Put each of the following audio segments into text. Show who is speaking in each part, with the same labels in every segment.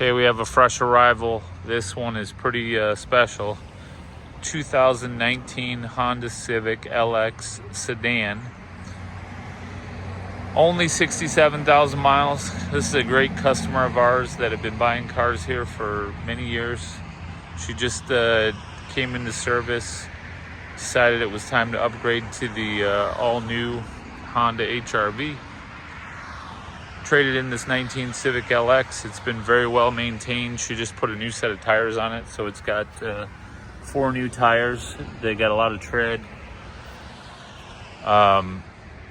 Speaker 1: Okay, we have a fresh arrival. This one is pretty special. 2019 Honda Civic LX sedan. Only 67,000 miles. This is a great customer of ours that have been buying cars here for many years. She just came into service, decided it was time to upgrade to the all-new Honda HR-V. Traded in this 19 Civic LX. It's been very well maintained. She just put a new set of tires on it, so it's got 4 new tires. They got a lot of tread.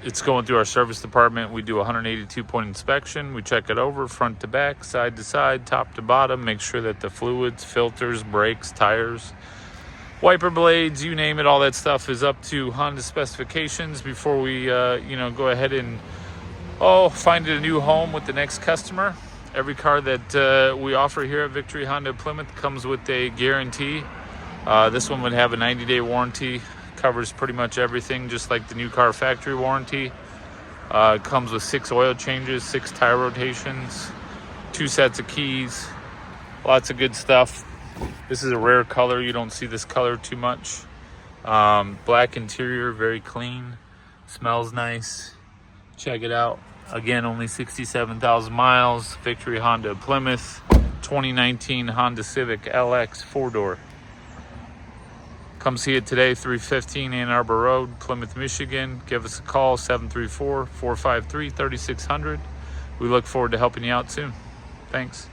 Speaker 1: It's going through our service department. We do a 182-point inspection. We check it over front to back, side to side, top to bottom, make sure that the fluids, filters, brakes, tires, wiper blades, you name it, all that stuff is up to Honda specifications before we go ahead and find a new home with the next customer. Every car that we offer here at Victory Honda of Plymouth comes with a guarantee. This one would have a 90-day warranty. Covers pretty much everything, just like the new car factory warranty. It comes with 6 oil changes, 6 tire rotations, 2 sets of keys, lots of good stuff. This is a rare color. You don't see this color too much. Black interior, very clean, smells nice. Check it out. Again, only 67,000 miles. Victory Honda of Plymouth, 2019 Honda Civic LX 4-door. Come see it today, 315 Ann Arbor Road, Plymouth, Michigan. Give us a call, 734-453-3600. We look forward to helping you out soon. Thanks.